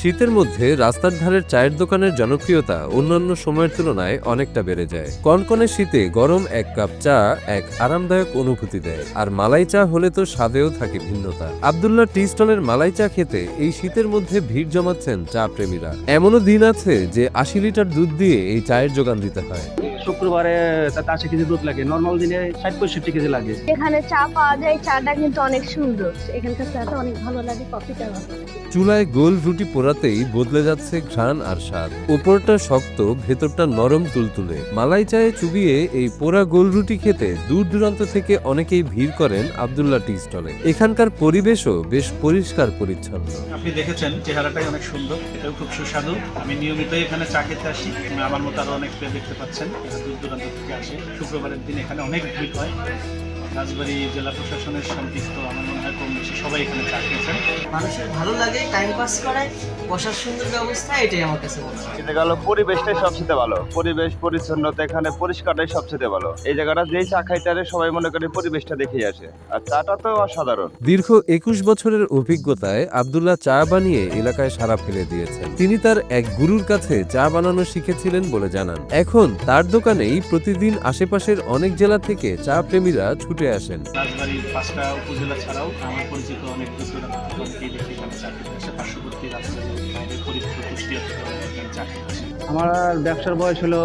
শীতের মধ্যে রাস্তার ধারের চায়ের দোকানের জনপ্রিয়তা অন্যান্য সময়ের তুলনায় অনেকটা বেড়ে যায়। কনকনে শীতে গরম এক কাপ চা এক আরামদায়ক অনুভূতি দেয়, আর মালাই চা হলে তো স্বাদেও থাকে ভিন্নতা। আব্দুল্লাহ টি স্টলের মালাই চা খেতে এই শীতের মধ্যে ভিড় জমাচ্ছেন চা প্রেমীরা। এমনও দিন আছে যে ৮০ লিটার দুধ দিয়ে এই চায়ের যোগান দিতে হয়। শুক্রবারে ৮০ কেজি দুধ লাগে, নর্মাল দিনে ৬০-৬৫ কেজি লাগে। এখানে চা পাওয়া যায়, চাটা কিন্তু অনেক সুন্দর। এখানকার চাটা অনেক ভালো লাগে, কফিটা ভালো লাগে। চুলায় গোল রুটি পোড়াতেই বদলে যাচ্ছে ঘ্রাণ আর স্বাদ। উপরটা শক্ত, ভেতরটা নরম তুলতুলে। মালাই চায়ে চুবিয়ে এই পোড়া গোল রুটি খেতে দূর দূরান্ত থেকে অনেকেই ভিড় করেন আব্দুল্লাহ টি স্টলে। এখানকার পরিবেশও বেশ পরিষ্কার পরিচ্ছন্ন। আপনি দেখেছেন চেহারাটাই অনেক সুন্দর, এটাও খুব সুস্বাদু। আমি নিয়মিতই এখানে চা খেতে আসি, আমার মতো আরো অনেক দেখতে পাচ্ছেন দূর দূরান্ত থেকে আসে। শুক্রবারের দিন এখানে অনেক ভিড় হয়। রাজবাড়ী জেলা প্রশাসনের সম্পৃক্ত আমার মনে হয় কম বেশি সবাই এখানে চা খেয়েছেন। মানুষের ভালো লাগে, টাইম পাস করায়, বসার সুন্দর ব্যবস্থা, এটাই আমার কাছে মনে হয়। এটা গেল পরিবেশটাই সবচেয়ে ভালো, পরিবেশ পরিচ্ছন্নতা এখানে পরিষ্কারটাই সবচেয়ে ভালো। এই জায়গাটা যেই চা খাইতে সবাই মনে করে পরিবেশটা দেখেই আসে, আর চাটা তো অসাধারণ। দীর্ঘ ২১ বছরের অভিজ্ঞতায় আব্দুল্লাহ চা বানিয়ে এলাকায় সাড়া ফেলে দিয়েছেন। তিনি তার এক গুরুর কাছে চা বানানো শিখেছিলেন বলে জানান। এখন তার দোকানেই প্রতিদিন আশেপাশের অনেক জেলা থেকে চা প্রেমীরা ছুটে আসেন। রাজবাড়ীর ৫টা উপজেলা ছাড়াও আমার পরিচিত অনেক দূর দূরান্ত থেকে অনেকেই দেখি এখানে চা খেতে আসে। পার্শ্ববর্তী রাজবাড়ী, ফরিদপুর, কুষ্টিয়া থেকে এখানে চা খেতে আসে। আমার ব্যবসার বয়স হলো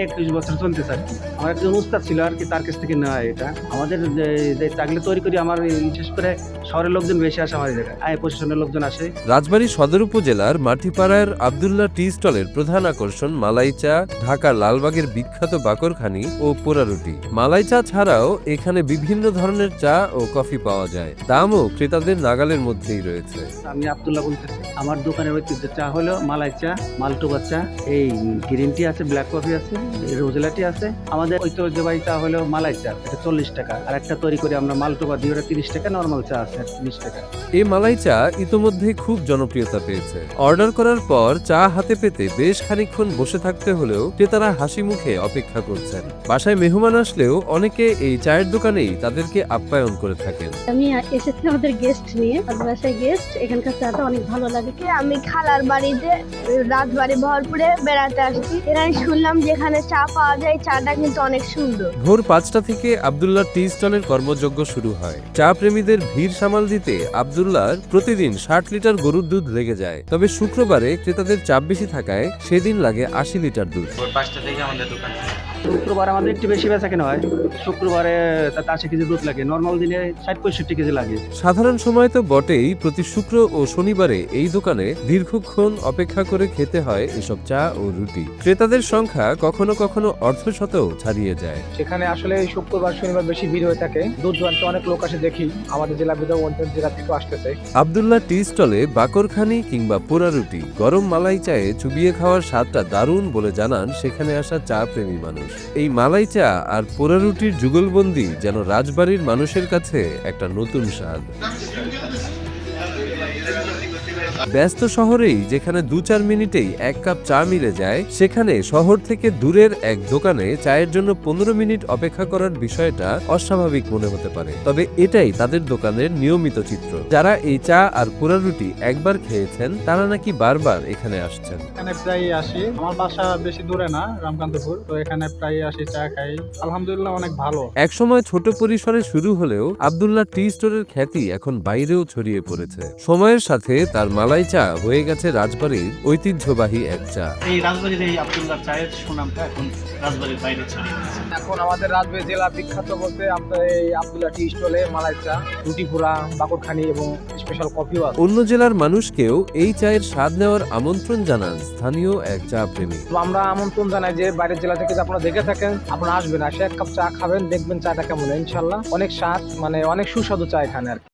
২১ বছর চলতেছে আর কি। আমার একজন উস্তাদ ছিল আর কি, তার কাছ থেকে নেওয়া এটা। আমাদের যে চাকরি তৈরি করি, আমার বিশেষ করে শহরের লোকজন বেশি আসে আমার জায়গায়, আয় প্রশাসনের লোকজন আসে। রাজবাড়ী সদর উপজেলার মাটিপাড়ার আব্দুল্লাহ টি স্টলের প্রধান আকর্ষণ মালাই চা, ঢাকার লালবাগের বিখ্যাত বাকরখানি ও পোড়া রুটি। মালাই চা ছাড়াও এখানে বিভিন্ন ধরনের চা ও কফি পাওয়া যায়। দামও ক্রেতাদের নাগালের মধ্যেই রয়েছে। আমি আব্দুল্লাহ বলতেছি। আমার দোকানের ঐতিহ্য চা হলো মালাই চা, মালটোবা চা, এই গ্রিন টি আছে, ব্ল্যাক কফি আছে, রোজেলা টি আছে। আমাদের ঐতিহ্যবাহী চা হলো মালাই চা, এটা ৪০ টাকা। আর একটা তৈরি করে আমরা মালটোবা দিয়ে, ওটা ৩০ টাকা। নর্মাল চা আছে ৩০ টাকা। এই মালাই চা ইতোমধ্যেই খুব জনপ্রিয়তা পেয়েছে। অর্ডার করার পর চা হাতে পেতে বেশ খানিকক্ষণ বসে থাকতে হলেও ক্রেতারা হাসি মুখে অপেক্ষা করছেন। বাসায় মেহমান আসলেও অনেকে এই চায়ের দোকানেই তাদেরকে আপ্যায়ন করে থাকেন। আমি এসেছি আমাদের গেস্ট নিয়ে, বাসায় গেস্ট। এখানকার চাটা অনেক ভালো লাগে। আমি খালার বাড়িতে রাজবাড়ী ভরপুরে বেড়াতে আসছি। এখানে শুনলাম যেখানে চা পাওয়া যায়, চাটা কিন্তু অনেক সুন্দর। ভোর ৫টা থেকে আব্দুল্লাহ টি স্টলের কর্মযজ্ঞ শুরু হয়। চা প্রেমীদের ভিড় সামাল দিতে আব্দুল্লাহর প্রতিদিন ৬০ লিটার গরুর দুধ লেগে যায়। তবে শুক্রবারে ক্রেতাদের চাপ বেশি থাকায় সেদিন লাগে ৮০ লিটার দুধ। ভোর ৫টা থেকে আমাদের দোকান। শুক্রবার আমাদের একটু বেশি বেচা কেনা হয়। শুক্রবারে ৮০ কেজি দুধ লাগে, নর্মাল দিনে ৬০-৬৫ কেজি লাগে। সাধারণ সময় তো বটেই, প্রতি শুক্র ও শনিবারে এই দোকানে দীর্ঘক্ষণ অপেক্ষা করে খেতে হয় এসব চা ও রুটি। ক্রেতাদের সংখ্যা কখনো কখনো অর্ধশতও ছাড়িয়ে যায়। সেখানে আসলে শুক্রবার শনিবার বেশি ভিড় হয়ে থাকে। দূর দূরান্তে অনেক লোক আসে দেখি, আমাদের জেলা বিধাও অন্য জেলা থেকে আসতেছে। আব্দুল্লাহ টি স্টলে বাকরখানি কিংবা পোড়া রুটি, গরম মালাই চায়ে চুবিয়ে খাওয়ার স্বাদটা দারুণ বলে জানান সেখানে আসা চা প্রেমী মানুষ। এই মালাই চা আর পোড়া রুটির যুগলবন্দি যেন রাজবাড়ির মানুষের কাছে একটা নতুন স্বাদ। ব্যস্ত শহরেই যেখানে ২-৪ মিনিটেই এক কাপ চা মিলে যায়, সেখানে শহর থেকে দূরের এক দোকানে চায়ের জন্য ১৫ মিনিট অপেক্ষা করার বিষয়টা অস্বাভাবিক মনে হতে পারে। তবে এটাই তাদের দোকানের নিয়মিত চিত্র। যারা এই চা আর পোড়া রুটি একবার খেয়েছেন তারা নাকি বারবার এখানে আসছেন। এখানে প্রায় আসি, আমার বাসা বেশি দূরে না, রামকান্তপুর, তো এখানে প্রায় আসি, চা খাই। আলহামদুলিল্লাহ অনেক ভালো। একসময় ছোট পরিসরে শুরু হলেও আব্দুল্লাহ টি স্টোরের খ্যাতি এখন বাইরেও ছড়িয়ে পড়েছে। সময়ের সাথে তার মালাই চা হয়ে গেছে রাজবাড়ির ঐতিহ্যবাহী এক চা। এই রাজবাড়ির এই আব্দুল্লাহ চায়ের সুনামটা এখন রাজবাড়ির বাইরে ছড়িয়ে গেছে। এখন আমাদের রাজবাড়ী জেলা বিখ্যাত বলতে আপনার এই আব্দুল্লাহ টি স্টলে মালাই চা, রুটি পোড়া, বাকরখানি এবং স্পেশাল কফিও আছে। অন্য জেলার মানুষকেও এই চায়ের স্বাদ নেওয়ার আমন্ত্রণ জানান স্থানীয় এক চা প্রেমী। তো আমরা আমন্ত্রণ জানাই যে বাইরের জেলা থেকে যে আপনারা দেখে থাকেন, আপনারা আসবেন, আসে এক কাপ চা খাবেন, দেখবেন চাটা কেমন। ইনশাল্লাহ অনেক স্বাদ, মানে অনেক সুস্বাদু চা এখানে আর কি।